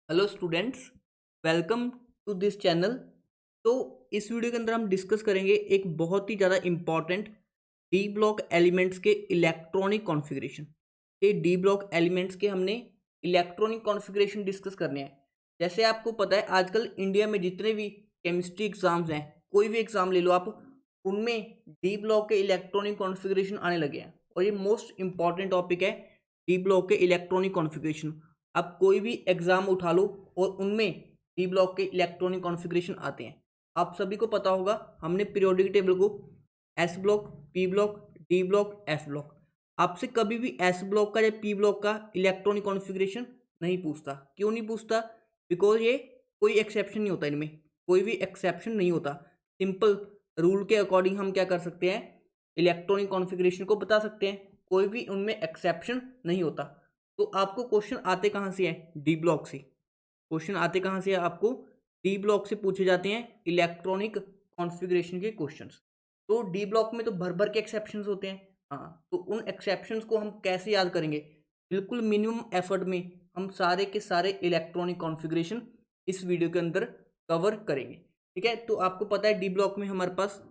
Hello students, welcome to this channel. तो इस video के अंदर हम डिस्कस करेंगे एक बहुत ही ज़्यादा इम्पॉर्टेंट डी ब्लॉक एलिमेंट्स के इलेक्ट्रॉनिक कॉन्फ़िगरेशन। ये डी ब्लॉक एलिमेंट्स के हमने इलेक्ट्रॉनिक कॉन्फ़िगरेशन डिस्कस करने हैं। जैसे आपको पता है आजकल इंडिया में जितने भी केमिस्ट्री एग्ज़ाम्स हैं, कोई भी एग्ज़ाम ले लो आप, उनमें डी ब्लॉक के इलेक्ट्रॉनिक कॉन्फ़िगरेशन आने लगे हैं और ये मोस्ट इंपॉर्टेंट टॉपिक है। डी ब्लॉक के इलेक्ट्रॉनिक कॉन्फ़िगरेशन आप कोई भी एग्जाम उठा लो और उनमें डी ब्लॉक के इलेक्ट्रॉनिक कॉन्फ़िगरेशन आते हैं। आप सभी को पता होगा, हमने पीरियोडिक टेबल को S block, P block, D block, F block, आपसे कभी भी एस ब्लॉक का या पी ब्लॉक का इलेक्ट्रॉनिक कॉन्फ़िगरेशन नहीं पूछता। क्यों नहीं पूछता? बिकॉज ये कोई एक्सेप्शन नहीं होता, इनमें कोई भी एक्सेप्शन नहीं होता। सिंपल रूल के अकॉर्डिंग हम क्या कर सकते हैं, इलेक्ट्रॉनिक कॉन्फ़िगरेशन को बता सकते हैं, कोई भी उनमें एक्सेप्शन नहीं होता। तो आपको क्वेश्चन आते कहाँ से है? डी ब्लॉक से। क्वेश्चन आते कहाँ से है आपको? डी ब्लॉक से पूछे जाते हैं इलेक्ट्रॉनिक कॉन्फ़िगरेशन के क्वेश्चंस। तो डी ब्लॉक में तो भर भर के एक्सेप्शंस होते हैं। हाँ, तो उन एक्सेप्शंस को हम कैसे याद करेंगे? बिल्कुल मिनिमम एफर्ट में हम सारे के सारे इलेक्ट्रॉनिक कॉन्फ़िगरेशन इस वीडियो के अंदर कवर करेंगे। ठीक है, तो आपको पता है डी ब्लॉक में हमारे पास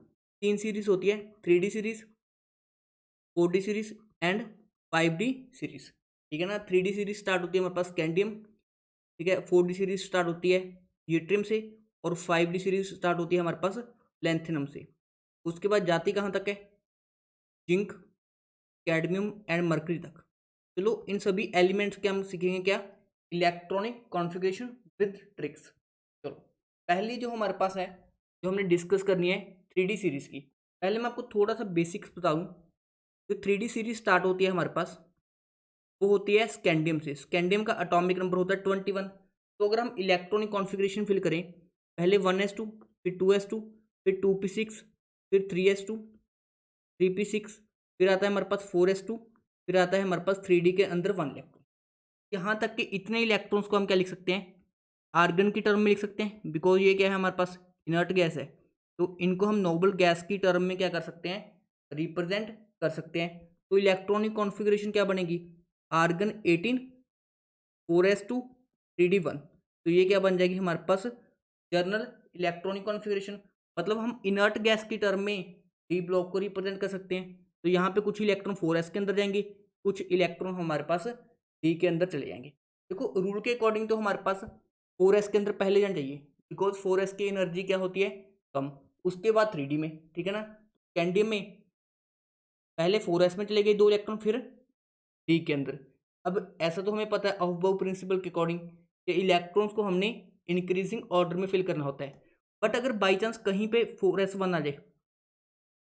तीन सीरीज होती है, 3D series, 4D series and 5D series. ठीक है ना। 3D सीरीज स्टार्ट होती है हमारे पास स्कैंडियम, ठीक है। 4D सीरीज स्टार्ट होती है यूट्रियम से और 5D सीरीज स्टार्ट होती है हमारे पास लैंथेनम से। उसके बाद जाती कहाँ तक है? जिंक, कैडमियम एंड मरकरी तक। चलो इन सभी एलिमेंट्स के हम सीखेंगे क्या? Electronic configuration with tricks. चलो पहली जो हमारे पास है, जो हमने डिस्कस करनी है 3D सीरीज की। पहले मैं आपको थोड़ा सा बेसिक्स बताऊं। जो 3D सीरीज स्टार्ट होती है हमारे पास, वो होती है स्कैंडियम से। स्कैंडियम का एटॉमिक नंबर होता है 21। तो अगर हम इलेक्ट्रॉनिक कॉन्फ़िगरेशन फिल करें, पहले 1s2, फिर 2s2, फिर 2p6, फिर 3s2, 3p6, फिर आता है हमारे पास 4s2, फिर आता है हमारे पास 3D के अंदर 1 इलेक्ट्रॉन। यहाँ तक कि इतने इलेक्ट्रॉन्स को हम क्या लिख सकते हैं? आर्गन की टर्म में लिख सकते हैं, बिकॉज ये क्या है हमारे पास? इनर्ट गैस है। तो इनको हम नोबल गैस की टर्म में क्या कर सकते हैं? रिप्रेजेंट कर सकते हैं। तो इलेक्ट्रॉनिक कॉन्फ़िगरेशन क्या बनेगी? Argon 18, 4s2, 3D1। तो ये क्या बन जाएगी हमारे पास? Journal electronic configuration. मतलब हम इनर्ट गैस की टर्म में डी ब्लॉक को रिप्रेजेंट कर सकते हैं। तो यहाँ पे कुछ इलेक्ट्रॉन 4s के अंदर जाएंगे, कुछ इलेक्ट्रॉन हमारे पास डी के अंदर चले जाएंगे। देखो रूल के अकॉर्डिंग तो हमारे पास 4s के अंदर पहले जाना चाहिए, बिकॉज 4s की एनर्जी क्या होती है? कम। उसके बाद 3D में, ठीक है ना। कैंडियम में पहले 4s में चले गए 2 इलेक्ट्रॉन, फिर डी के अंदर। अब ऐसा तो हमें पता है अफबाउ प्रिंसिपल के अकॉर्डिंग कि इलेक्ट्रॉन्स को हमने इंक्रीजिंग ऑर्डर में फिल करना होता है। बट अगर बाई चांस कहीं पे 4s1 आ जाए,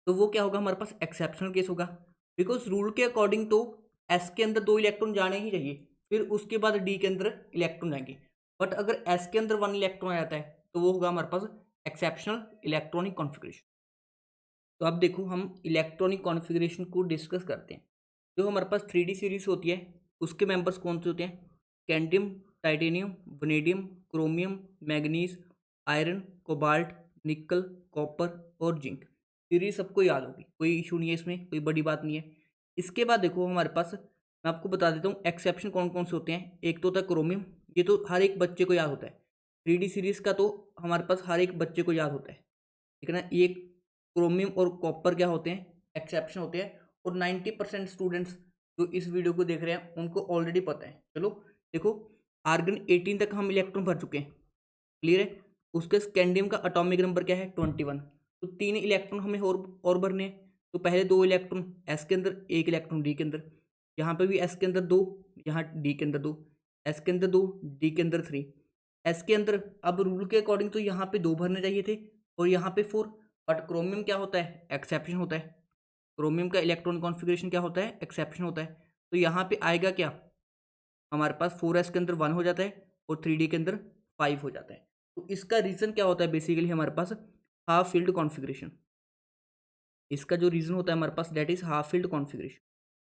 तो वो क्या होगा? हमारे पास एक्सेप्शनल केस होगा। बिकॉज रूल के अकॉर्डिंग तो एस के अंदर 2 इलेक्ट्रॉन जाने ही चाहिए, फिर उसके बाद डी के अंदर इलेक्ट्रॉन जाएंगे। बट अगर एस के अंदर 1 इलेक्ट्रॉन आ जाता है, तो वो होगा हमारे पास एक्सेप्शनल इलेक्ट्रॉनिक कॉन्फ़िगरेशन। तो अब देखो हम इलेक्ट्रॉनिक कॉन्फ़िगरेशन को डिस्कस करते हैं। जो हमारे पास 3D सीरीज होती है, उसके मेंबर्स कौन से होते हैं? Scandium, titanium, vanadium, chromium, manganese, iron, cobalt, nickel, copper और जिंक। सीरीज सबको याद होगी, कोई इशू नहीं है इसमें, कोई बड़ी बात नहीं है। इसके बाद देखो हमारे पास, मैं आपको बता देता हूँ एक्सेप्शन कौन कौन से होते हैं। एक तो होता है क्रोमियम, ये तो हर एक बच्चे को याद होता है। 3D सीरीज का तो हमारे पास हर एक बच्चे को याद होता है, ठीक है ना। ये क्रोमियम और कॉपर क्या होते हैं? एक्सेप्शन होते हैं। और 90% स्टूडेंट्स जो इस वीडियो को देख रहे हैं उनको ऑलरेडी पता है। चलो देखो, आर्गन 18 तक हम इलेक्ट्रॉन भर चुके हैं, क्लियर है। उसके स्कैंडियम का एटॉमिक नंबर क्या है? 21। तो 3 इलेक्ट्रॉन हमें और भरने हैं। तो पहले 2 इलेक्ट्रॉन एस के अंदर, 1 इलेक्ट्रॉन डी के अंदर। यहाँ पे भी एस के अंदर 2, यहाँ डी के अंदर 2, एस के अंदर 2, डी के अंदर 3। एस के अंदर अब रूल के अकॉर्डिंग तो यहाँ पे 2 भरने चाहिए थे और यहाँ पे 4। बट क्रोमियम क्या होता है? एक्सेप्शन होता है। क्रोमियम का इलेक्ट्रॉन कॉन्फ़िगरेशन क्या होता है? एक्सेप्शन होता है। तो यहाँ पे आएगा क्या? हमारे पास 4s के अंदर 1 हो जाता है और 3D के अंदर 5 हो जाता है। तो इसका रीज़न क्या होता है? बेसिकली हमारे पास हाफ फील्ड कॉन्फ़िगरेशन। इसका जो रीज़न होता है हमारे पास, that is half filled configuration.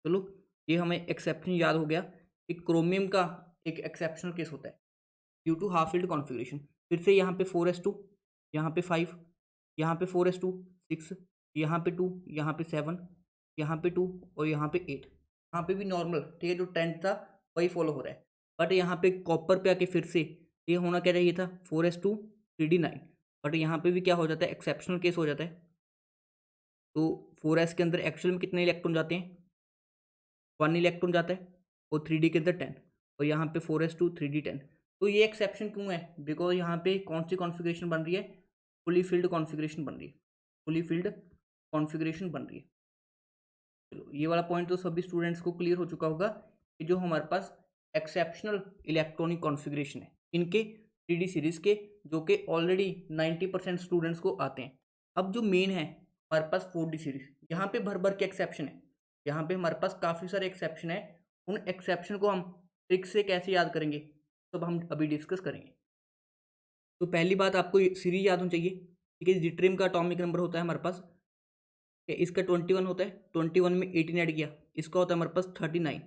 चलो ये हमें एक्सेप्शन याद हो गया कि क्रोमियम का एक एक्सेप्शनल केस होता है due to half filled configuration. फिर से यहाँ पे 4s2, यहाँ पे 5, यहाँ पे 4s2, 6, यहाँ पे 2, यहाँ पे 7, यहाँ पे 2 और यहाँ पे 8। यहाँ पे भी नॉर्मल, ठीक है, जो 10 था वही फॉलो हो रहा है। बट यहाँ पे कॉपर पे आके फिर से ये होना क्या चाहिए था 4s2 3d9, बट यहाँ पे भी क्या हो जाता है, एक्सेप्शनल केस हो जाता है। तो 4s के अंदर एक्चुअल में कितने इलेक्ट्रॉन जाते हैं, 1 इलेक्ट्रॉन जाता है, और 3d के अंदर 10, और यहाँ पे 4s2 3d10। तो ये एक्सेप्शन क्यों है, बिकॉज यहाँ पे कौन सी कॉन्फ़िगरेशन बन रही है, फुली फिल्ड कॉन्फ़िगरेशन बन रही है, फुली फिल्ड कॉन्फ़िगरेशन बन रही है। चलो ये वाला पॉइंट तो सभी स्टूडेंट्स को क्लियर हो चुका होगा कि जो हमारे पास एक्सेप्शनल इलेक्ट्रॉनिक कॉन्फ़िगरेशन है इनके 3D सीरीज़ के, जो कि ऑलरेडी 90% स्टूडेंट्स को आते हैं। अब जो मेन है हमारे पास 4D सीरीज़, यहाँ पे भर भर के एक्सेप्शन है, यहाँ पे हमारे पास काफ़ी सारे एक्सेप्शन है। उन एक्सेप्शन को हम ट्रिक से कैसे याद करेंगे, सब हम अभी डिस्कस करेंगे। तो पहली बात आपको सीरीज याद होनी चाहिए, ठीक है। जिट्रियम का एटॉमिक नंबर होता है हमारे पास, इसका 21 होता है, 21 में 18 ऐड किया, इसका होता है हमारे पास 39,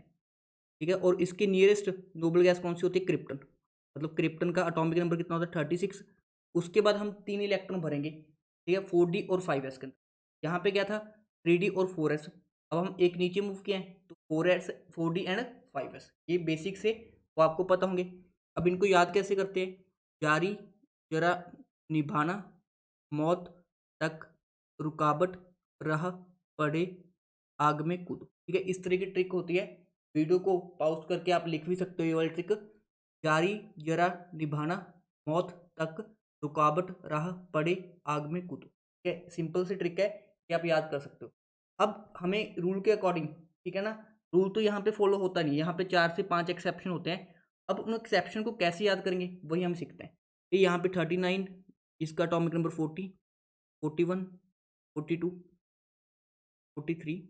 ठीक है। और इसके नियरेस्ट नोबल गैस कौन सी होती है, क्रिप्टन, मतलब क्रिप्टन का एटॉमिक नंबर कितना होता है 36। उसके बाद हम 3 इलेक्ट्रॉन भरेंगे, ठीक है, 4d और 5s के अंदर। यहाँ पे क्या था 3d और 4s, अब हम एक नीचे मूव किए हैं तो 4s 4d एंड 5s, ये बेसिक से वो आपको पता होंगे। अब इनको याद कैसे करते हैं, जारी जरा निभाना, मौत तक रुकावट रह पड़े आग में कूदो, ठीक है। इस तरह की ट्रिक होती है, वीडियो को पॉज करके आप लिख भी सकते हो ये वाली ट्रिक, जारी जरा निभाना, मौत तक रुकावट राह पड़े आग में कूदो, ठीक है। सिंपल सी ट्रिक है कि आप याद कर सकते हो। अब हमें रूल के अकॉर्डिंग, ठीक है ना, रूल तो यहाँ पे फॉलो होता नहीं है, यहाँ पे 4 से 5 एक्सेप्शन होते हैं। अब उन एक्सेप्शन को कैसे याद करेंगे वही हम सीखते हैं। ये यहाँ पे 39, इसका अटॉमिक नंबर 40, 41, 42, 43,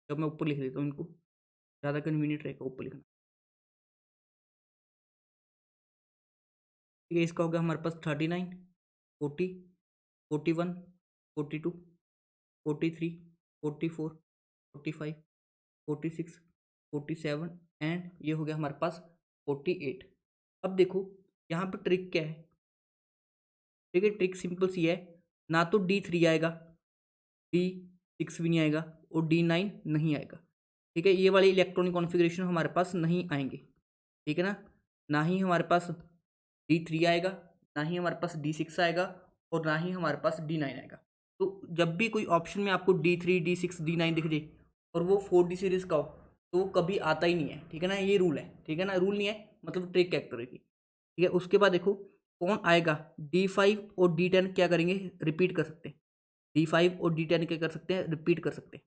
जब मैं ऊपर लिख देता हूँ इनको, ज़्यादा कन्वीनियंट रहेगा ऊपर लिखना, ठीक है। इसका हो गया हमारे पास 39, 40, 41, 42, 43, 44, 45, 46, 47 एंड ये हो गया हमारे पास 48। अब देखो यहाँ पर ट्रिक क्या है, ठीक है। ट्रिक सिंपल सी है, ना तो D3 आएगा, D6 भी नहीं आएगा, और D9 नहीं आएगा, ठीक है। ये वाले इलेक्ट्रॉनिक कॉन्फ़िगरेशन हमारे पास नहीं आएंगे, ठीक है ना ही हमारे पास D3 आएगा, ना ही हमारे पास D6 आएगा, और ना ही हमारे पास D9 आएगा। तो जब भी कोई ऑप्शन में आपको D3 D6 D9 दिख जाए और वो 4D सीरीज़ का हो तो वो कभी आता ही नहीं है, ठीक है ना, ये रूल है, ठीक है ना, रूल नहीं है मतलब ट्रिक एक तरह की, ठीक है। उसके बाद देखो कौन आएगा, D5 और D10 क्या करेंगे, रिपीट कर सकते हैं, D5 और D10 क्या कर सकते हैं, रिपीट कर सकते हैं।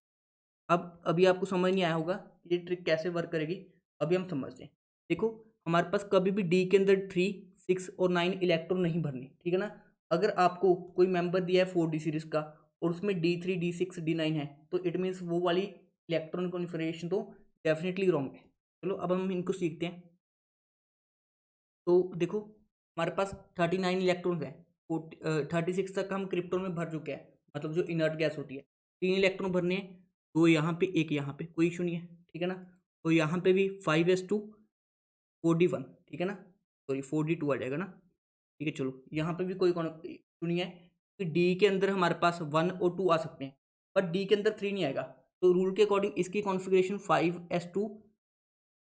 अब अभी आपको समझ नहीं आया होगा ये ट्रिक कैसे वर्क करेगी, अभी हम समझते हैं। देखो हमारे पास कभी भी डी के अंदर 3, 6 और 9 इलेक्ट्रॉन नहीं भरने, ठीक है ना। अगर आपको कोई मेंबर दिया है 4D सीरीज का और उसमें D3 D6 D9 है तो इट मीन्स वो वाली इलेक्ट्रॉन कॉन्फ़िगरेशन तो डेफिनेटली रॉन्ग है। चलो अब हम इनको सीखते हैं। तो देखो हमारे पास 39 इलेक्ट्रॉन्स हैं, 36 तक हम क्रिप्टोन में भर चुके हैं, मतलब जो इनर्ट गैस होती है। 3 इलेक्ट्रॉन भरने हैं, 2 यहाँ पे, 1 यहाँ पे, कोई इशू नहीं है, ठीक है ना। तो यहाँ पे भी 5s2 4d1, ठीक है ना, सॉरी 4d2 आ जाएगा ना, ठीक है। चलो यहाँ पे भी कोई इशू नहीं है कि डी के अंदर हमारे पास 1 और 2 आ सकते हैं, बट डी के अंदर 3 नहीं आएगा। तो रूल के अकॉर्डिंग इसकी कॉन्फ़िगरेशन 5s2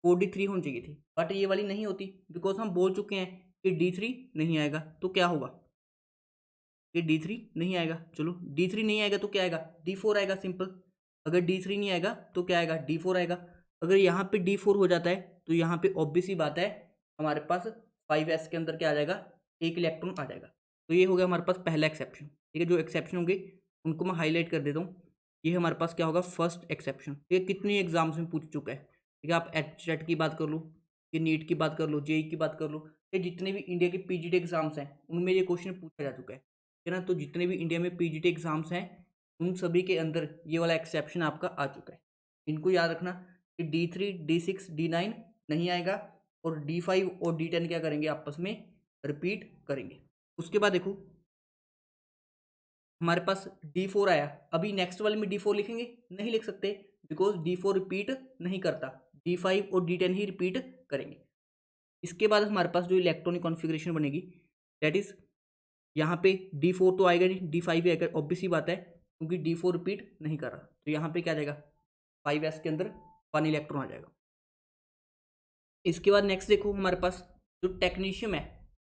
4d3 होनी चाहिए थी, बट ये वाली नहीं होती बिकॉज हम बोल चुके हैं कि D3 नहीं आएगा। तो क्या होगा, ये D3 नहीं आएगा। चलो D3 नहीं आएगा तो क्या आएगा, D4 आएगा, सिंपल। अगर D3 नहीं आएगा तो क्या आएगा, D4 आएगा। अगर यहाँ पे D4 हो जाता है तो यहाँ पे ऑब्वियस ही बात है हमारे पास 5s के अंदर क्या आ जाएगा, एक इलेक्ट्रॉन आ जाएगा। तो ये हो गया हमारे पास पहला एक्सेप्शन, ठीक है। जो एक्सेप्शन होंगे उनको मैं हाईलाइट कर देता हूँ। ये हमारे पास क्या होगा, फर्स्ट एक्सेप्शन, ठीक है। कितने एग्जाम्स में पूछ चुका है, ठीक है। आप एचटेट की बात कर लो, कि नीट की बात कर लो, जेई की बात कर लो, ये जितने भी इंडिया के पीजीटी एग्जाम्स हैं उनमें ये क्वेश्चन पूछा जा चुका है ना। तो जितने भी इंडिया में पीजीटी एग्जाम्स हैं उन सभी के अंदर ये वाला एक्सेप्शन आपका आ चुका है। इनको याद रखना कि D3 D6 D9 नहीं आएगा, और D5 और D10 क्या करेंगे, आपस में रिपीट करेंगे। उसके बाद देखो हमारे पास D4 आया, अभी नेक्स्ट वाले में D4 लिखेंगे, नहीं लिख सकते बिकॉज D4 रिपीट नहीं करता, D5 और D10 ही रिपीट करेंगे। इसके बाद हमारे पास जो इलेक्ट्रॉनिक कॉन्फ़िगरेशन बनेगी दैट इज यहाँ पे D4 तो आएगा नहीं, D5 ही आएगा, ऑब्वियस ही बात है क्योंकि D4 रिपीट नहीं कर रहा। तो यहाँ पे क्या आ जाएगा, 5s के अंदर 1 इलेक्ट्रॉन आ जाएगा। इसके बाद नेक्स्ट देखो हमारे पास जो टेक्नीशियम है,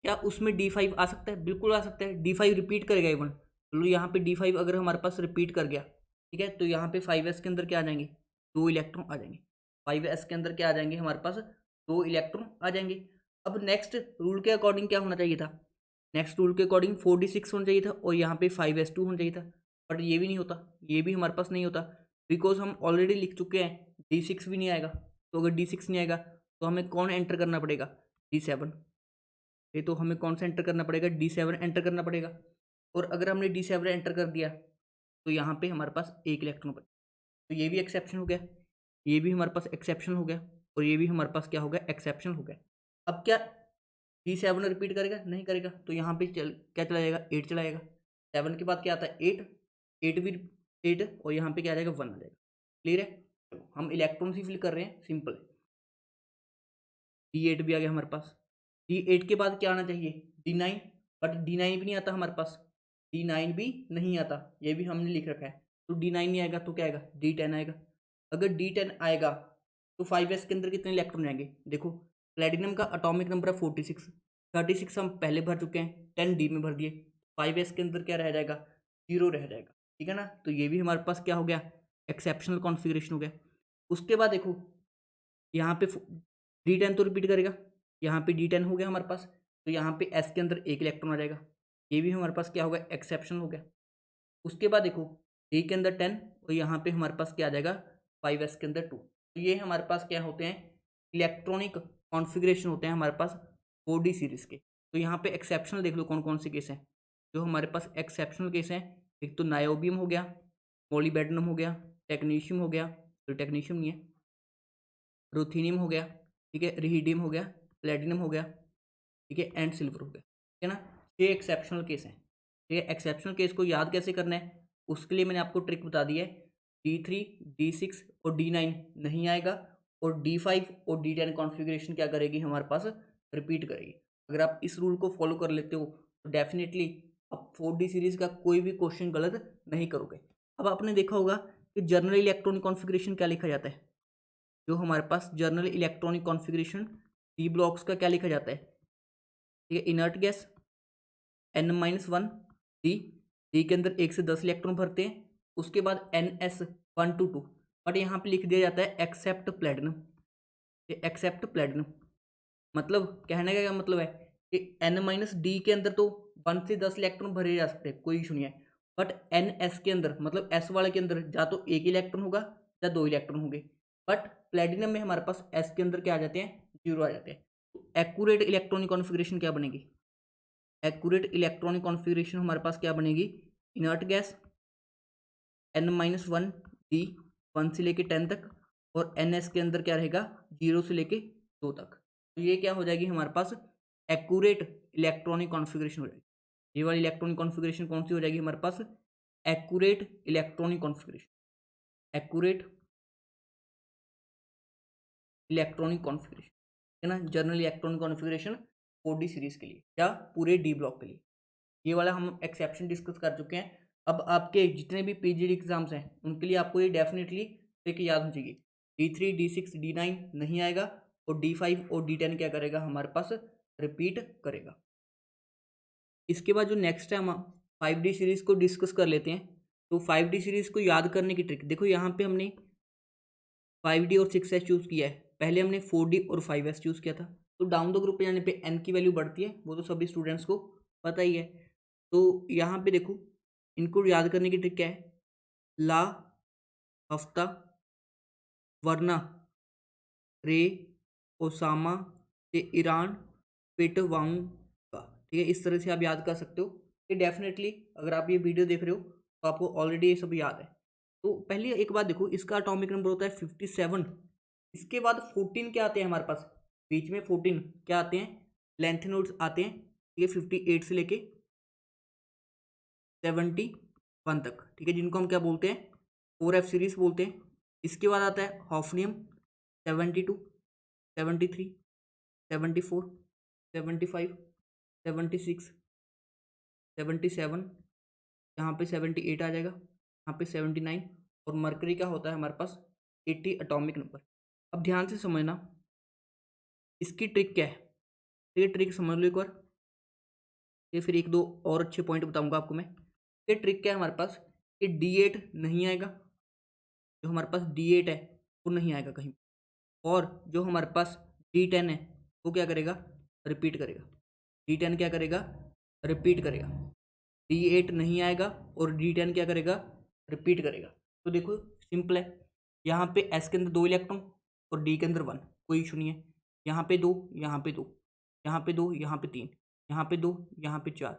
क्या उसमें D5 आ सकता है? बिल्कुल आ सकता है। D5 रिपीट करेगा इवन। चलो यहाँ पे D5 अगर हमारे पास रिपीट कर गया, ठीक है, तो यहाँ पे 5s के अंदर क्या आ जाएंगे? 2 इलेक्ट्रॉन आ जाएंगे। 5s के अंदर क्या आ जाएंगे हमारे पास? 2 इलेक्ट्रॉन आ जाएंगे। अब नेक्स्ट रूल के अकॉर्डिंग क्या होना चाहिए था? नेक्स्ट रूल के अकॉर्डिंग 4d6 होना चाहिए था और यहाँ पे 5s2 होना चाहिए था, बट ये भी नहीं होता, ये भी हमारे पास नहीं होता, बिकॉज हम ऑलरेडी लिख चुके हैं D6 भी नहीं आएगा। तो अगर D6 नहीं आएगा तो हमें कौन एंटर करना पड़ेगा? D7। ये तो हमें कौन सा एंटर करना पड़ेगा? D7 एंटर करना पड़ेगा। और अगर हमने D7 एंटर कर दिया तो यहाँ पे हमारे पास एक इलेक्ट्रॉन बचा। तो ये भी एक्सेप्शन हो गया, ये भी हमारे पास एक्सेप्शन हो गया, और ये भी हमारे पास क्या हो गया? एक्सेप्शन हो गया। अब क्या D7 रिपीट करेगा? नहीं करेगा। तो यहाँ पे क्या चला जाएगा? 8 चला जाएगा। 7 के बाद क्या आता है? 8। 8 भी 8, और यहाँ पे क्या आ जाएगा? 1 आ जाएगा। क्लियर है? चलो हम इलेक्ट्रॉन ही फिल कर रहे हैं, सिंपल है। D8 भी आ गया हमारे पास। D8 के बाद क्या आना चाहिए? D9, बट D9 भी नहीं आता हमारे पास। D9 भी नहीं आता, ये भी हमने लिख रखा है। तो D9 नहीं आएगा तो क्या आएगा? D10 आएगा। अगर D10 आएगा तो 5s के अंदर कितने इलेक्ट्रॉन आएंगे? देखो, प्लेटिनम का एटॉमिक नंबर है 46। 36 हम पहले भर चुके हैं, 10 D में भर दिए। 5s के अंदर क्या रह जाएगा? 0 रह जाएगा। ठीक है ना? तो ये भी हमारे पास क्या हो गया? एक्सेप्शनल कॉन्फ़िगरेशन हो गया। उसके बाद देखो, यहाँ पे D10 तो रिपीट करेगा, यहाँ पे D10 हो गया हमारे पास, तो यहाँ पे S के अंदर एक इलेक्ट्रॉन आ जाएगा। ये भी हमारे पास क्या होगा? एक्सेप्शन हो गया। उसके बाद देखो, D के अंदर 10 और यहाँ पे हमारे पास क्या आ जाएगा? 5s के अंदर 2। तो ये हमारे पास क्या होते हैं? इलेक्ट्रॉनिक कॉन्फ़िगरेशन होते हैं हमारे पास 4D सीरीज़ के। तो यहाँ पे एक्सेप्शनल देख लो कौन कौन से केस हैं जो हमारे पास एक्सेप्शनल केस हैं। एक तो नायोबियम हो गया, मोलिबेडनम हो गया, टेक्नीशियम हो गया, तो टेक्नीशियम नहीं है, रुथेनियम हो गया, ठीक है, रिहीडियम हो गया, प्लेटिनम हो गया, ठीक है, एंड सिल्वर हो गया। ठीक है ना? ये एक्सेप्शनल केस हैं। ठीक है, एक्सेप्शनल केस को याद कैसे करना है उसके लिए मैंने आपको ट्रिक बता दी है। D3, D6 और D9 नहीं आएगा, और D5 और D10 कॉन्फ़िगरेशन क्या करेगी? हमारे पास रिपीट करेगी। अगर आप इस रूल को फॉलो कर लेते हो तो डेफिनेटली आप 4D सीरीज़ का कोई भी क्वेश्चन गलत नहीं करोगे। अब आपने देखा होगा कि जर्नल इलेक्ट्रॉनिक कॉन्फ़िगरेशन क्या लिखा जाता है? जो हमारे पास journal electronic configuration D blocks का क्या लिखा जाता है? ठीक है, inert gas N-1 D, D के अंदर 1 से 10 इलेक्ट्रॉन भरते हैं। उसके बाद NS1 to 2, बट यहाँ पे लिख दिया जाता है एक्सेप्ट प्लेटिनम। ये एक्सेप्ट प्लेटिनम मतलब कहने का क्या मतलब है कि N-D के अंदर तो 1 से 10 इलेक्ट्रॉन भरे जा सकते हैं, कोई इशू नहीं है, बट NS के अंदर मतलब S वाले के अंदर या तो एक इलेक्ट्रॉन होगा या 2 इलेक्ट्रॉन होंगे, बट प्लेटिनम में हमारे पास S के अंदर क्या आ जाते हैं? 0 आ जाते हैं। तो एक्यूरेट इलेक्ट्रॉनिक कॉन्फ़िगरेशन क्या बनेगी? एक्यूरेट इलेक्ट्रॉनिक कॉन्फ़िगरेशन हमारे पास क्या बनेगी? इनर्ट गैस N-1 डी 1 से लेके 10 तक, और NS के अंदर क्या रहेगा? 0 से लेके 2 तक। तो ये क्या हो जाएगी हमारे पास? एक्यूरेट इलेक्ट्रॉनिक कॉन्फ़िगरेशन हो जाएगी। ये वाली इलेक्ट्रॉनिक कॉन्फ़िगरेशन कौन सी हो जाएगी हमारे पास? Accurate electronic configuration. Accurate electronic configuration, है ना? Journal electronic configuration 4D series के लिए या पूरे D ब्लॉक के लिए। ये वाला हम एक्सेप्शन डिस्कस कर चुके हैं। अब आपके जितने भी पीजीडी एग्जाम्स हैं उनके लिए आपको ये डेफिनेटली ट्रिक याद हो जाएगी। D3, D6, D9 नहीं आएगा, और D5 और D10 क्या करेगा? हमारे पास रिपीट करेगा। इसके बाद जो नेक्स्ट है हम 5D सीरीज़ को डिस्कस कर लेते हैं। तो 5D सीरीज़ को याद करने की ट्रिक देखो, यहाँ पे हमने 5D और 6S चूज़ किया है, पहले हमने 4D और 5S चूज़ किया था। तो डाउन द ग्रुप पे जाने पे n की वैल्यू बढ़ती है, वो तो सभी स्टूडेंट्स को पता ही है। तो यहाँ पे देखो, इनको याद करने की ट्रिक क्या है? ला, हफ्ता, वरना, रे, ओसामा से ईरान, पिटवांगा। ठीक है, इस तरह से आप याद कर सकते हो। ये डेफिनेटली अगर आप ये वीडियो देख रहे हो तो आपको ऑलरेडी ये सब याद है। तो पहले एक बात देखो, इसका एटॉमिक नंबर होता है 57। इसके बाद 14 क्या आते हैं हमारे पास? बीच में 14 क्या आते हैं? लेंथेनोड्स आते हैं। ठीक है, 58 से लेके 71 तक। ठीक है, जिनको हम क्या बोलते हैं? 4F सीरीज बोलते हैं। इसके बाद आता है हॉफनियम 72, 73, 74, 75, 76, 77, यहाँ पे 78 आ जाएगा, यहाँ पे 79, और मरकरी का होता है हमारे पास 80 एटॉमिक नंबर। अब ध्यान से समझना, इसकी ट्रिक क्या है, तो ये ट्रिक समझ लो एक बार, ये फिर एक दो और अच्छे पॉइंट बताऊंगा आपको मैं। ये ट्रिक क्या है हमारे पास, कि D8 नहीं आएगा, जो हमारे पास D8 है वो नहीं आएगा कहीं, और जो हमारे पास D10 है वो क्या करेगा, रिपीट करेगा। D10 क्या करेगा, रिपीट करेगा। D8 नहीं आएगा और D10 क्या करेगा, रिपीट करेगा। तो देखो सिंपल है, यहाँ पे S के अंदर 2 इलेक्ट्रॉन और D के अंदर 1, कोई इशू नहीं है। यहाँ पे 2, यहाँ पे 2, यहाँ पे 2, यहाँ पे 3, यहाँ पे 2, यहाँ पे 4,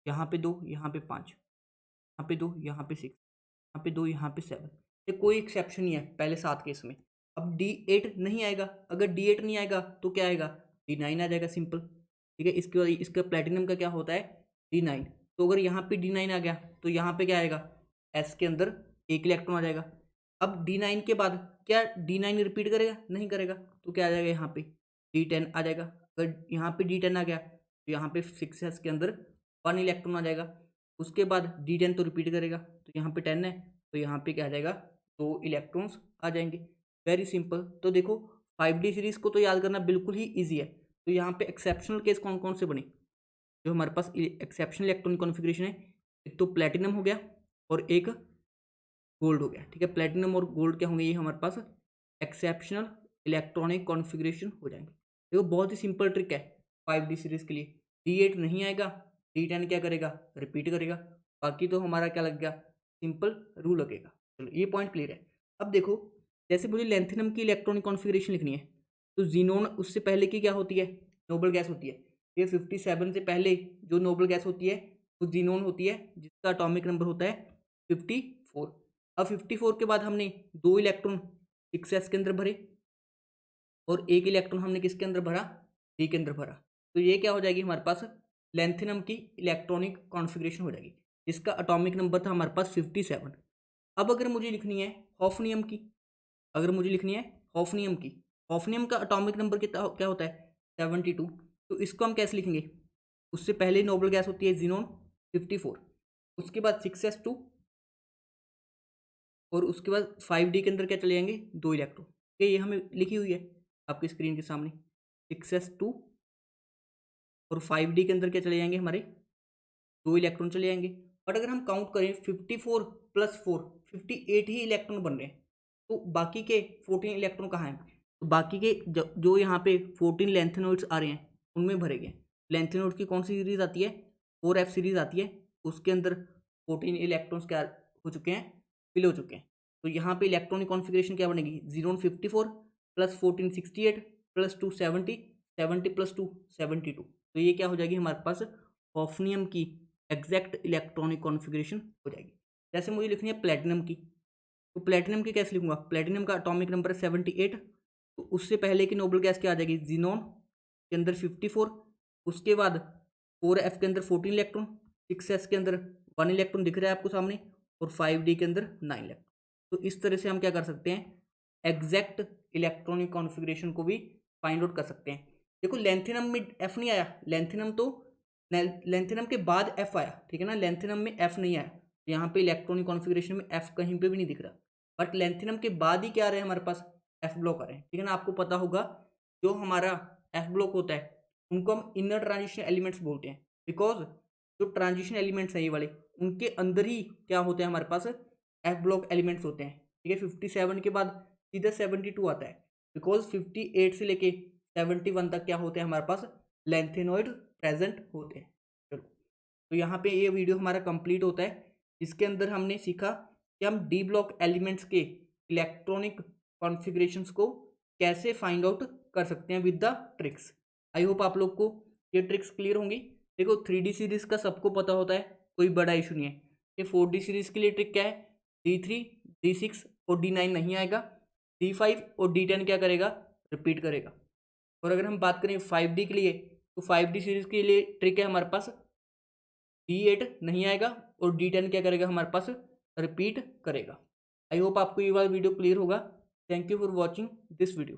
यहाँ पे 2, यहाँ पे 5, यहाँ पे 2, यहाँ पे 6, यहाँ पे 2, यहाँ पे 7। ये कोई एक्सेप्शन नहीं है पहले 7 केस में। अब D8 नहीं आएगा, अगर D8 नहीं आएगा तो क्या आएगा, D9 आ जाएगा, सिंपल। ठीक है, इसके बाद इसका प्लेटिनम का क्या होता है, D9। तो अगर यहाँ पे D9 आ गया तो यहाँ पे क्या आएगा, S के अंदर 1 इलेक्ट्रॉन आ जाएगा। अब D9 के बाद क्या D9 रिपीट करेगा, नहीं करेगा, तो क्या आ जाएगा, यहाँ पे D10 आ जाएगा। अगर यहाँ पे D10 आ गया तो यहाँ पे 6s के अंदर 1 इलेक्ट्रॉन आ जाएगा। उसके बाद D10 तो रिपीट करेगा, तो यहाँ पे 10 है, तो यहाँ पे क्या आ जाएगा, 2 इलेक्ट्रॉन्स आ जाएंगे। Very simple. तो देखो 5D सीरीज को तो याद करना बिल्कुल ही ईजी है। तो यहाँ पे एक्सेप्शनल केस कौन कौन से बने, जो हमारे पास एक्सेप्शनल इलेक्ट्रॉनिक कॉन्फ़िगरेशन है, एक तो प्लेटिनम हो गया और एक गोल्ड हो गया। ठीक है, प्लेटिनम और गोल्ड क्या होंगे, ये हमारे पास एक्सेप्शनल इलेक्ट्रॉनिक कॉन्फ़िगरेशन हो जाएंगे। देखो बहुत ही सिंपल ट्रिक है 5D सीरीज के लिए। D8 नहीं आएगा, D10 क्या करेगा, रिपीट करेगा। बाकी तो हमारा क्या लग गया, सिंपल रूल लगेगा। चलो ये पॉइंट क्लियर है। अब देखो जैसे मुझे लेंथिनम की इलेक्ट्रॉनिक कॉन्फ़िगरेशन लिखनी है, तो जीनोन उससे पहले की क्या होती है, नोबल गैस होती है। ये 57 से पहले जो नोबल गैस होती है वो जीनोन होती है, जिसका एटॉमिक नंबर होता है 54। अब 54 के बाद हमने 2 इलेक्ट्रॉन 6s के अंदर भरे और 1 इलेक्ट्रॉन हमने किसके अंदर भरा, D के अंदर भरा। तो ये क्या हो जाएगी, हमारे पास लेंथिनम की इलेक्ट्रॉनिक कॉन्फ़िगरेशन हो जाएगी, जिसका एटॉमिक नंबर था हमारे पास 57। अब अगर मुझे लिखनी है हॉफनियम की, अगर मुझे लिखनी है हॉफनियम की, हॉफनियम का एटॉमिक नंबर कितना क्या होता है, 72। तो इसको हम कैसे लिखेंगे, उससे पहले नोबल गैस होती है जीनोन 54, उसके बाद 6s2 और उसके बाद 5D के अंदर क्या चले जाएंगे, 2 इलेक्ट्रॉन। ये हमें लिखी हुई है आपकी स्क्रीन के सामने, 6s2 और 5D के अंदर क्या चले जाएंगे, हमारे 2 इलेक्ट्रॉन चले जाएंगे। बट अगर हम काउंट करें 54 + 4 58 ही इलेक्ट्रॉन बन रहे हैं, तो बाकी के 14 इलेक्ट्रॉन कहाँ हैं, तो बाकी के जो यहाँ पे 14 लेंथेनोइड्स आ रहे हैं उनमें भरे गए। लेंथेनोइड की कौन सी सीरीज आती है, 4f सीरीज आती है, उसके अंदर 14 इलेक्ट्रॉन्स क्या हो चुके हैं, फिल हो चुके हैं। तो यहाँ पे इलेक्ट्रॉनिक कॉन्फ़िगरेशन क्या बनेगी, जीनोन 54 + 14 68 + 2 70 70 + 2 72। तो ये क्या हो जाएगी, हमारे पास हॉफनियम की एग्जैक्ट इलेक्ट्रॉनिक कॉन्फ़िगरेशन हो जाएगी। जैसे मुझे लिखनी है प्लेटिनम की, तो प्लेटिनम की कैसे लिखूंगा, प्लेटिनम का एटॉमिक नंबर है 78। तो उससे पहले की नोबल गैस क्या आ जाएगी, जीनोन के अंदर 54, उसके बाद 4f के अंदर 14 इलेक्ट्रॉन, 6s के अंदर 1 इलेक्ट्रॉन दिख रहा है आपको सामने, और 5D के अंदर 9 इलेक्ट्रॉन। तो इस तरह से हम क्या कर सकते हैं, एग्जैक्ट इलेक्ट्रॉनिक कॉन्फ़िगरेशन को भी फाइंड आउट कर सकते हैं। देखो लेंथिनम में f नहीं आया, लेंथिनम के बाद f आया, ठीक है ना, लेंथिनम में f नहीं आया, यहाँ पे इलेक्ट्रॉनिक कॉन्फ़िगरेशन में f कहीं पे भी नहीं दिख रहा। बट लेंथिनम के बाद ही क्या आ रहे हैं हमारे पास, f ब्लॉक आ रहे हैं। ठीक है ना, आपको पता होगा जो हमारा f ब्लॉक होता है उनको हम इनर ट्रांजिशन एलिमेंट्स बोलते हैं, बिकॉज जो ट्रांजिशन एलिमेंट्स हैं ये वाले, उनके अंदर ही क्या होते हैं, हमारे पास f ब्लॉक एलिमेंट्स होते हैं। ठीक है, 57 के बाद सीधा 72 आता है, बिकॉज 58 से लेके 71 तक क्या होते हैं, हमारे पास लेंथेनॉइड प्रेजेंट होते हैं। चलो, तो यहाँ पे ये वीडियो हमारा कंप्लीट होता है, जिसके अंदर हमने सीखा कि हम डी ब्लॉक एलिमेंट्स के इलेक्ट्रॉनिक कॉन्फ़िगरेशंस को कैसे फाइंड आउट कर सकते हैं with the tricks. I hope आप लोग को ये ट्रिक्स क्लियर होंगी। देखो 3D सीरीज का सबको पता होता है, कोई बड़ा इशू नहीं है। ये 4D सीरीज के लिए ट्रिक क्या है, D3 D6 और D9 नहीं आएगा, D5 और D10 क्या करेगा, रिपीट करेगा। और अगर हम बात करें 5D के लिए, तो 5D सीरीज के लिए ट्रिक है हमारे पास, D8 नहीं आएगा और D10 क्या करेगा, हमारे पास रिपीट करेगा। आई होप आपको ये वाला वीडियो क्लियर होगा। Thank you for watching this video.